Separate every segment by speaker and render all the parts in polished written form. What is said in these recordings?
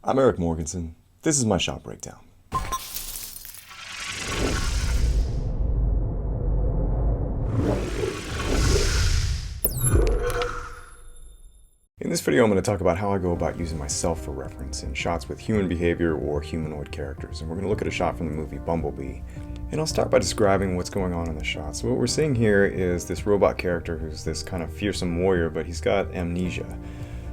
Speaker 1: I'm Erik Morgansen. This is my shot breakdown. In this video, I'm going to talk about how I go about using myself for reference in shots with human behavior or humanoid characters. And we're going to look at a shot from the movie Bumblebee. And I'll start by describing what's going on in the shot. So what we're seeing here is this robot character who's this kind of fearsome warrior, but he's got amnesia.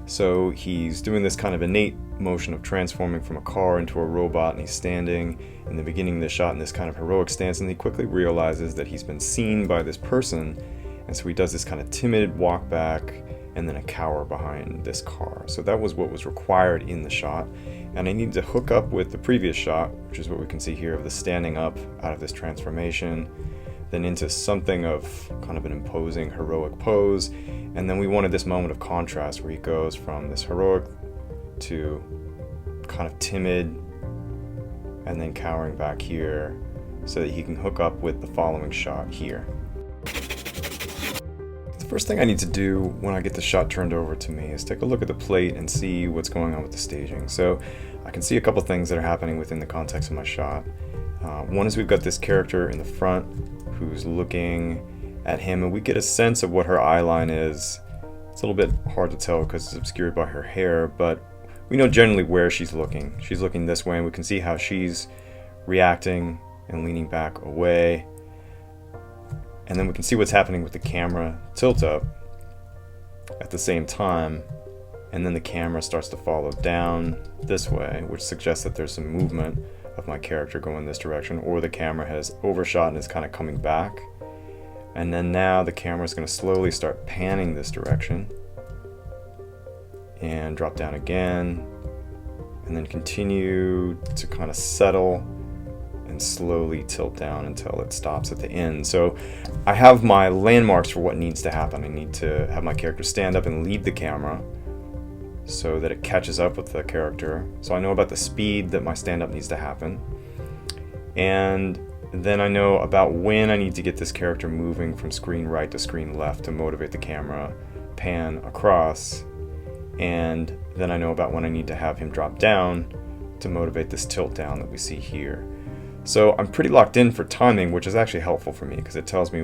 Speaker 1: So he's doing this kind of innate motion of transforming from a car into a robot, and he's standing in the beginning of the shot in this kind of heroic stance, and he quickly realizes that he's been seen by this person, and so he does this kind of timid walk back and then a cower behind this car. So that was what was required in the shot, and I needed to hook up with the previous shot, which is what we can see here of the standing up out of this transformation, then into something of kind of an imposing heroic pose, and then we wanted this moment of contrast where he goes from this heroic to kind of timid and then cowering back here so that he can hook up with the following shot here. The first thing I need to do when I get the shot turned over to me is take a look at the plate and see what's going on with the staging. So I can see a couple things that are happening within the context of my shot. One is we've got this character in the front who's looking at him, and we get a sense of what her eye line is. It's a little bit hard to tell because it's obscured by her hair, but we know generally where she's looking. She's looking this way, and we can see how she's reacting and leaning back away. And then we can see what's happening with the camera tilt up at the same time, and then the camera starts to follow down this way, which suggests that there's some movement of my character going this direction, or the camera has overshot and is kind of coming back. And then now the camera is going to slowly start panning this direction and drop down again, and then continue to kind of settle and slowly tilt down until it stops at the end. So I have my landmarks for what needs to happen. I need to have my character stand up and lead the camera so that it catches up with the character. So I know about the speed that my stand-up needs to happen. And then I know about when I need to get this character moving from screen right to screen left to motivate the camera, pan across. And then I know about when I need to have him drop down to motivate this tilt down that we see here. So I'm pretty locked in for timing, which is actually helpful for me because it tells me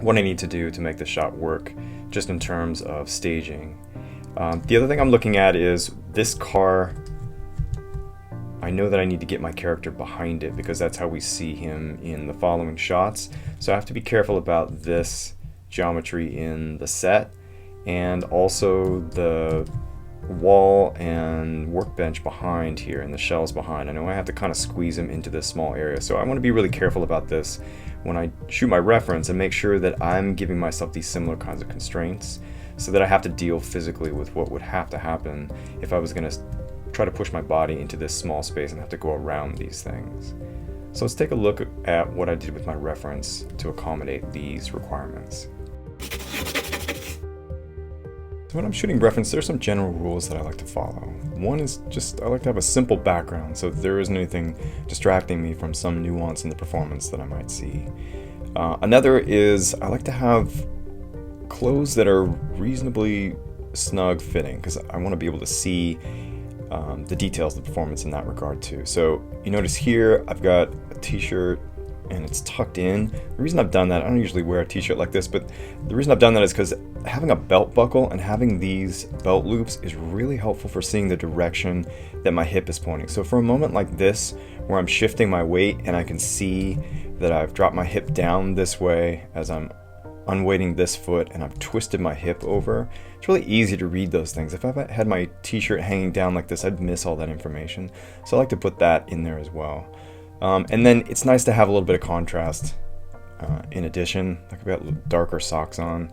Speaker 1: what I need to do to make the shot work just in terms of staging. The other thing I'm looking at is this car. I know that I need to get my character behind it because that's how we see him in the following shots. So I have to be careful about this geometry in the set and also the wall and workbench behind here and the shelves behind. I know I have to kind of squeeze him into this small area. So I want to be really careful about this when I shoot my reference and make sure that I'm giving myself these similar kinds of constraints so that I have to deal physically with what would have to happen if I was going to try to push my body into this small space and have to go around these things. So let's take a look at what I did with my reference to accommodate these requirements. So when I'm shooting reference, there's some general rules that I like to follow. One is just I like to have a simple background so there isn't anything distracting me from some nuance in the performance that I might see. Another is I like to have clothes that are reasonably snug fitting because I want to be able to see the details of the performance in that regard too. So you notice here I've got a t-shirt and it's tucked in. The reason I've done that, I don't usually wear a t-shirt like this, but the reason I've done that is because having a belt buckle and having these belt loops is really helpful for seeing the direction that my hip is pointing. So for a moment like this where I'm shifting my weight and I can see that I've dropped my hip down this way as I'm unweighting this foot and I've twisted my hip over, it's really easy to read those things. If I had my t-shirt hanging down like this, I'd miss all that information. So I like to put that in there as well. And then it's nice to have a little bit of contrast in addition. Like I've got darker socks on.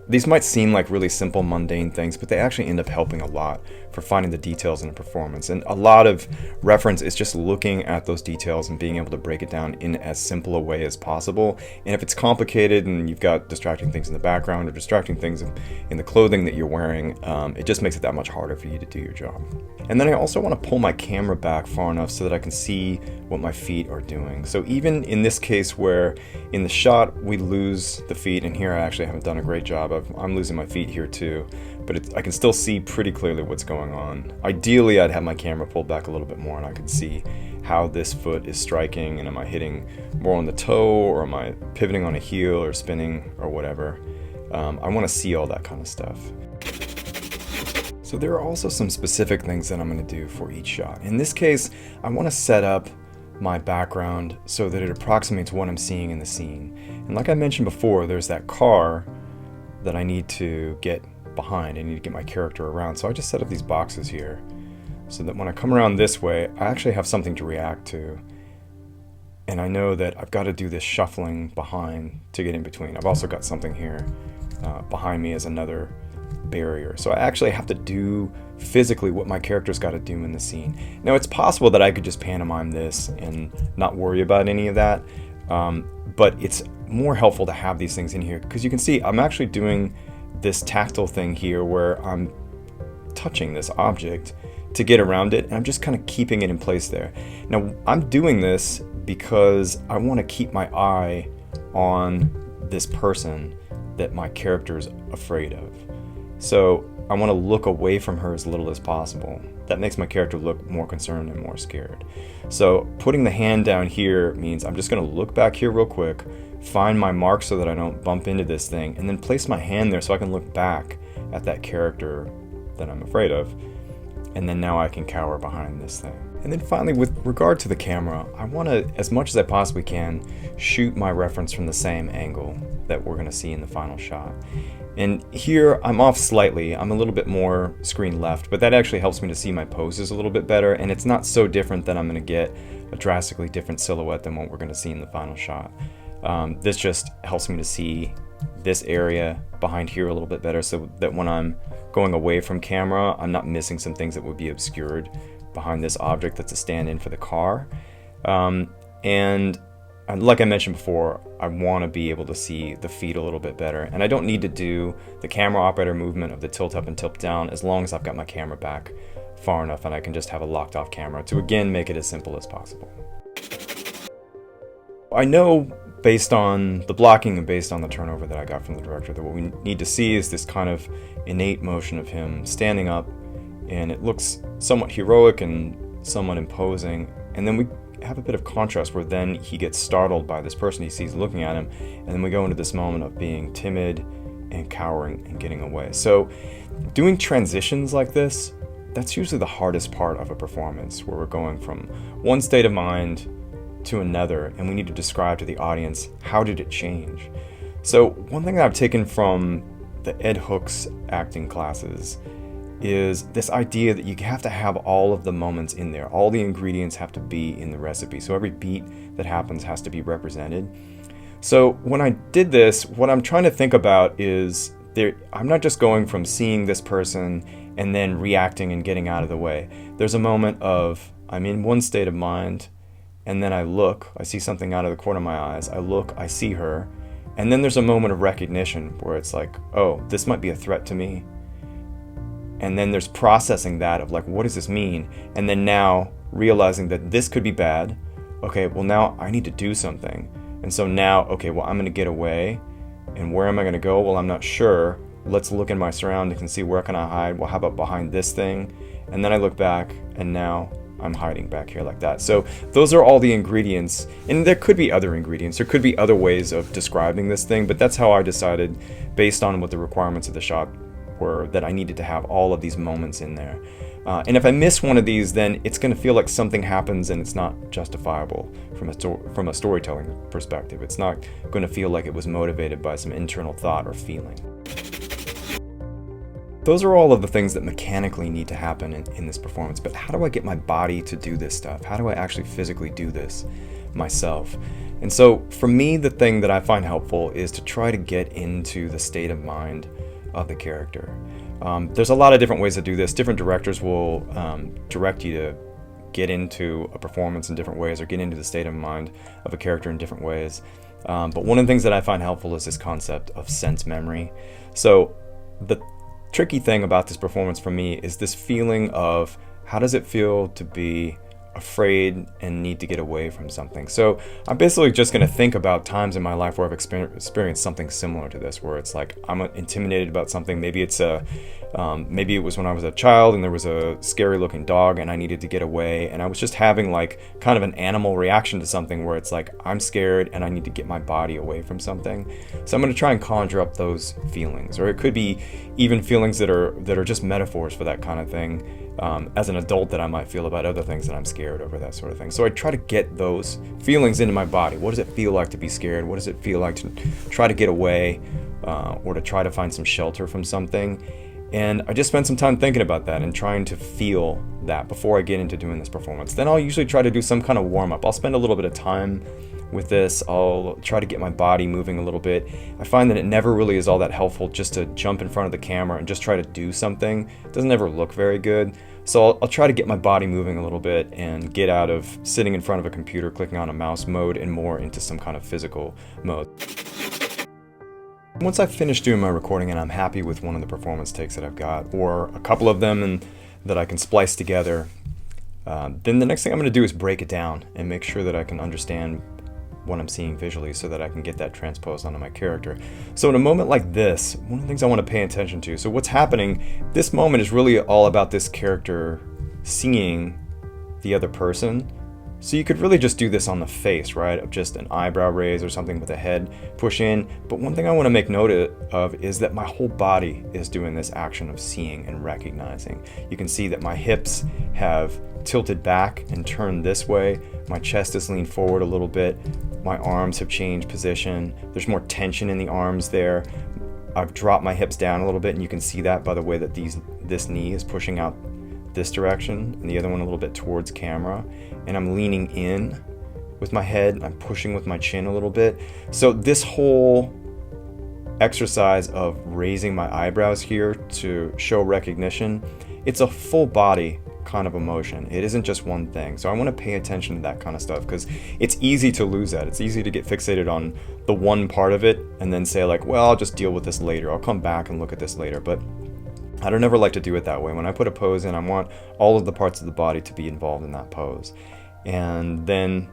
Speaker 1: These might seem like really simple, mundane things, but they actually end up helping a lot for finding the details in a performance. And a lot of reference is just looking at those details and being able to break it down in as simple a way as possible. And if it's complicated and you've got distracting things in the background or distracting things in the clothing that you're wearing, it just makes it that much harder for you to do your job. And then I also want to pull my camera back far enough so that I can see what my feet are doing. So even in this case where in the shot we lose the feet, and here I actually haven't done a great job of, I'm losing my feet here too, but but I can still see pretty clearly what's going on. Ideally, I'd have my camera pulled back a little bit more and I could see how this foot is striking, and am I hitting more on the toe, or am I pivoting on a heel or spinning or whatever. I want to see all that kind of stuff. So there are also some specific things that I'm going to do for each shot. In this case, I want to set up my background so that it approximates what I'm seeing in the scene. And like I mentioned before, there's that car that I need to get behind. I need to get my character around. So I just set up these boxes here so that when I come around this way, I actually have something to react to. And I know that I've got to do this shuffling behind to get in between. I've also got something here behind me as another barrier. So I actually have to do physically what my character's got to do in the scene. Now, it's possible that I could just pantomime this and not worry about any of that, but it's more helpful to have these things in here, because you can see I'm actually doing this tactile thing here where I'm touching this object to get around it, and I'm just kind of keeping it in place there. Now, I'm doing this because I want to keep my eye on this person that my character is afraid of. So I want to look away from her as little as possible. That makes my character look more concerned and more scared. So putting the hand down here means I'm just going to look back here real quick, find my mark so that I don't bump into this thing, and then place my hand there so I can look back at that character that I'm afraid of. And then now I can cower behind this thing. And then finally, with regard to the camera, I want to, as much as I possibly can, shoot my reference from the same angle that we're going to see in the final shot. And here I'm off slightly. I'm a little bit more screen left, but that actually helps me to see my poses a little bit better, and it's not so different that I'm going to get a drastically different silhouette than what we're going to see in the final shot. This just helps me to see this area behind here a little bit better, so that when I'm going away from camera, I'm not missing some things that would be obscured behind this object that's a stand-in for the car. And like I mentioned before, I want to be able to see the feet a little bit better, and I don't need to do the camera operator movement of the tilt up and tilt down as long as I've got my camera back far enough and I can just have a locked off camera to again make it as simple as possible. I know based on the blocking and based on the turnover that I got from the director that what we need to see is this kind of innate motion of him standing up, and it looks somewhat heroic and somewhat imposing, and then we have a bit of contrast where then he gets startled by this person he sees looking at him, and then we go into this moment of being timid and cowering and getting away. So doing transitions like this, that's usually the hardest part of a performance, where we're going from one state of mind to another, and we need to describe to the audience, how did it change? So one thing that I've taken from the Ed Hooks acting classes is this idea that you have to have all of the moments in there. All the ingredients have to be in the recipe. So every beat that happens has to be represented. So when I did this, what I'm trying to think about is I'm not just going from seeing this person and then reacting and getting out of the way. There's a moment of, I'm in one state of mind, and then I look, I see something out of the corner of my eyes, I look, I see her, and then there's a moment of recognition where it's like, oh, this might be a threat to me. And then there's processing that of like, what does this mean? And then now realizing that this could be bad. Okay, well now I need to do something. And so now, okay, well I'm gonna get away. And where am I gonna go? Well, I'm not sure. Let's look in my surroundings and see where can I hide. Well, how about behind this thing? And then I look back and now I'm hiding back here like that. So those are all the ingredients. And there could be other ingredients. There could be other ways of describing this thing, but that's how I decided based on what the requirements of the shot were, that I needed to have all of these moments in there. And if I miss one of these, then it's going to feel like something happens and it's not justifiable from a storytelling perspective. It's not going to feel like it was motivated by some internal thought or feeling. Those are all of the things that mechanically need to happen in this performance, but how do I get my body to do this stuff? How do I actually physically do this myself? And so for me, the thing that I find helpful is to try to get into the state of mind of the character. There's a lot of different ways to do this. Different directors will direct you to get into a performance in different ways or get into the state of mind of a character in different ways. But one of the things that I find helpful is this concept of sense memory. So the tricky thing about this performance for me is this feeling of how does it feel to be afraid and need to get away from something. So I'm basically just going to think about times in my life where I've experienced something similar to this, where it's like I'm intimidated about something. Maybe maybe it was when I was a child and there was a scary looking dog and I needed to get away, and I was just having like kind of an animal reaction to something where it's like I'm scared and I need to get my body away from something. So I'm going to try and conjure up those feelings, or it could be even feelings that are just metaphors for that kind of thing. As an adult, that I might feel about other things that I'm scared over, that sort of thing. So I try to get those feelings into my body. What does it feel like to be scared? What does it feel like to try to get away, or to try to find some shelter from something? And I just spend some time thinking about that and trying to feel that before I get into doing this performance. Then I'll usually try to do some kind of warm-up. I'll spend a little bit of time with this. I'll try to get my body moving a little bit. I find that it never really is all that helpful just to jump in front of the camera and just try to do something. It doesn't ever look very good. So I'll try to get my body moving a little bit and get out of sitting in front of a computer clicking on a mouse mode and more into some kind of physical mode. Once I've finished doing my recording and I'm happy with one of the performance takes that I've got, or a couple of them and that I can splice together, then the next thing I'm going to do is break it down and make sure that I can understand what I'm seeing visually so that I can get that transposed onto my character. So in a moment like this, one of the things I want to pay attention to, so what's happening, this moment is really all about this character seeing the other person. So you could really just do this on the face, right, of just an eyebrow raise or something with a head push in. But one thing I want to make note of is that my whole body is doing this action of seeing and recognizing. You can see that my hips have tilted back and turned this way. My chest is leaned forward a little bit. My arms have changed position. There's more tension in the arms there. I've dropped my hips down a little bit, and you can see that by the way that this knee is pushing out this direction and the other one a little bit towards camera. And I'm leaning in with my head, and I'm pushing with my chin a little bit. So this whole exercise of raising my eyebrows here to show recognition, it's a full body kind of emotion. It isn't just one thing. So I want to pay attention to that kind of stuff, because it's easy to lose that. It's easy to get fixated on the one part of it and then say like, well, I'll just deal with this later. I'll come back and look at this later. But I don't ever like to do it that way. When I put a pose in, I want all of the parts of the body to be involved in that pose. And then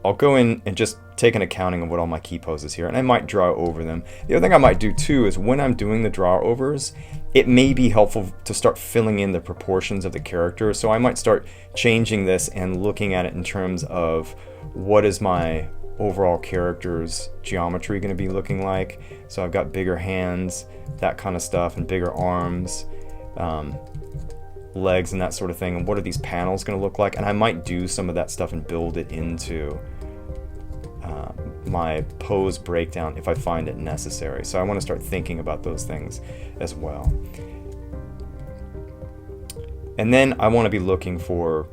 Speaker 1: I'll go in and just take an accounting of what all my key poses here, and I might draw over them. The other thing I might do too is when I'm doing the draw overs, it may be helpful to start filling in the proportions of the character. So I might start changing this and looking at it in terms of what is my overall character's geometry going to be looking like. So I've got bigger hands, that kind of stuff, and bigger arms, legs and that sort of thing, and what are these panels going to look like. And I might do some of that stuff and build it into my pose breakdown if I find it necessary. So I want to start thinking about those things as well. And then I want to be looking for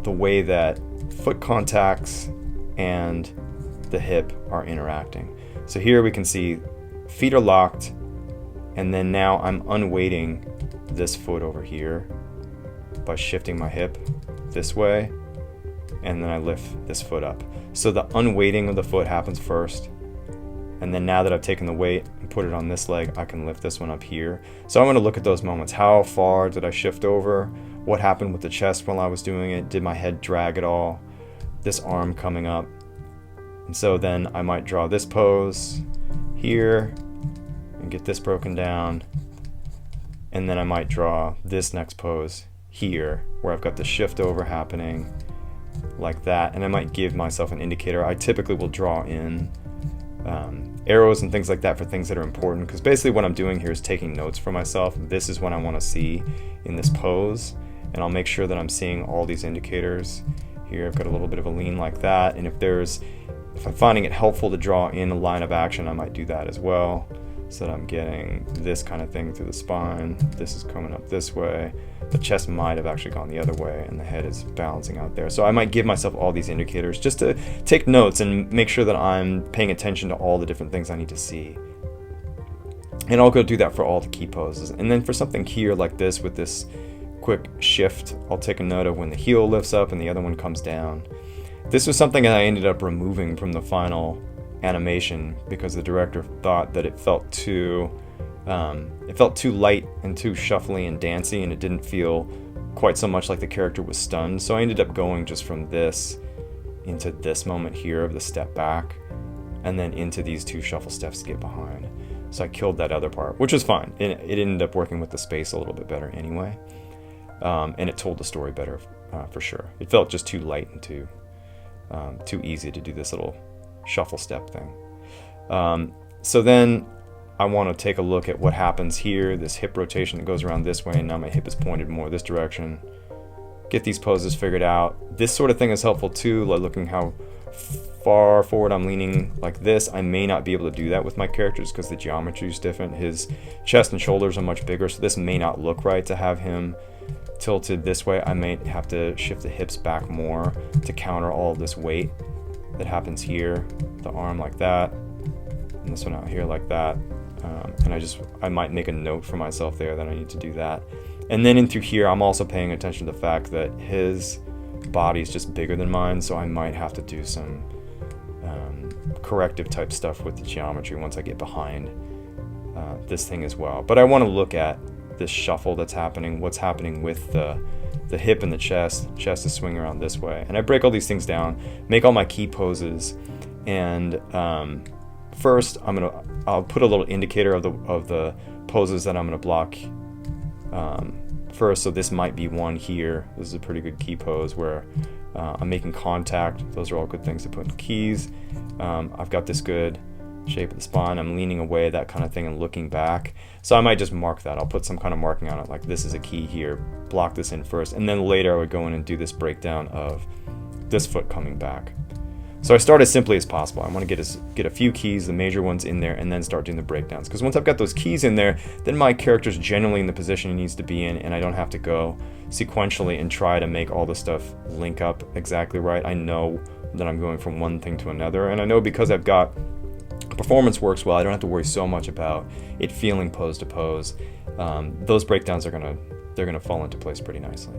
Speaker 1: the way that foot contacts and the hip are interacting. So here we can see feet are locked, and then now I'm unweighting this foot over here by shifting my hip this way, and then I lift this foot up. So the unweighting of the foot happens first, and then now that I've taken the weight and put it on this leg, I can lift this one up here. So I want to look at those moments. How far did I shift over? What happened with the chest while I was doing it? Did my head drag at all? This arm coming up. And so then I might draw this pose here and get this broken down. And then I might draw this next pose here where I've got the shift over happening like that. And I might give myself an indicator. I typically will draw in arrows and things like that for things that are important, because basically what I'm doing here is taking notes for myself. This is what I want to see in this pose, and I'll make sure that I'm seeing all these indicators. Here I've got a little bit of a lean like that, and if I'm finding it helpful to draw in a line of action, I might do that as well, so that I'm getting this kind of thing through the spine. This is coming up this way. The chest might have actually gone the other way, and the head is balancing out there. So I might give myself all these indicators just to take notes and make sure that I'm paying attention to all the different things I need to see. And I'll go do that for all the key poses. And then for something here like this with this quick shift, I'll take a note of when the heel lifts up and the other one comes down. This was something that I ended up removing from the final animation because the director thought that it felt too light and too shuffly and dancey, and it didn't feel quite so much like the character was stunned. So I ended up going just from this into this moment here of the step back, and then into these 2 shuffle steps to get behind. So I killed that other part, which was fine. It ended up working with the space a little bit better anyway. And it told the story better for sure. It felt just too light and too easy to do this little shuffle step thing. So then I want to take a look at what happens here, this hip rotation that goes around this way, and now my hip is pointed more this direction. Get these poses figured out. This sort of thing is helpful too, like looking how far forward I'm leaning like this. I may not be able to do that with my characters because the geometry is different. His chest and shoulders are much bigger, so this may not look right to have him tilted this way. I may have to shift the hips back more to counter all of this weight that happens here. The arm like that, and this one out here like that. And I might make a note for myself there that I need to do that. And then in through here, I'm also paying attention to the fact that his body is just bigger than mine, so I might have to do some corrective type stuff with the geometry once I get behind this thing as well. But I want to look at this shuffle that's happening, what's happening with the hip and the chest. Chest is swinging around this way. And I break all these things down, make all my key poses, and first I'll put a little indicator of the poses that I'm going to block first. So this might be one here. This is a pretty good key pose where I'm making contact. Those are all good things to put in keys. I've got this good shape of the spine. I'm leaning away, that kind of thing, and looking back. So I might just mark that. I'll put some kind of marking on it, like this is a key here. Block this in first, and then later I would go in and do this breakdown of this foot coming back. So I start as simply as possible. I want to get a few keys, the major ones in there, and then start doing the breakdowns. Because once I've got those keys in there, then my character's generally in the position he needs to be in, and I don't have to go sequentially and try to make all the stuff link up exactly right. I know that I'm going from one thing to another, and I know because I've got performance works well, I don't have to worry so much about it feeling pose to pose. Those breakdowns are gonna fall into place pretty nicely.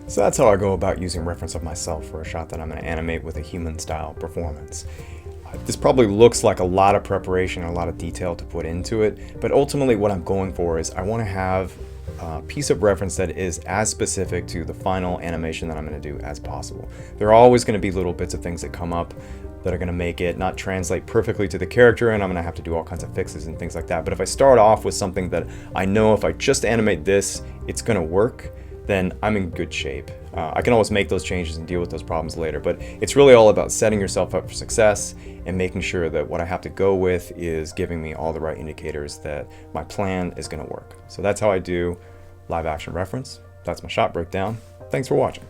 Speaker 1: So that's how I go about using reference of myself for a shot that I'm going to animate with a human style performance. This probably looks like a lot of preparation and a lot of detail to put into it, but ultimately what I'm going for is I want to have a piece of reference that is as specific to the final animation that I'm going to do as possible. There are always going to be little bits of things that come up that are going to make it not translate perfectly to the character, and I'm going to have to do all kinds of fixes and things like that. But if I start off with something that I know if I just animate this, it's going to work, then I'm in good shape. I can always make those changes and deal with those problems later, but it's really all about setting yourself up for success and making sure that what I have to go with is giving me all the right indicators that my plan is going to work. So that's how I do live action reference. That's my shot breakdown. Thanks for watching.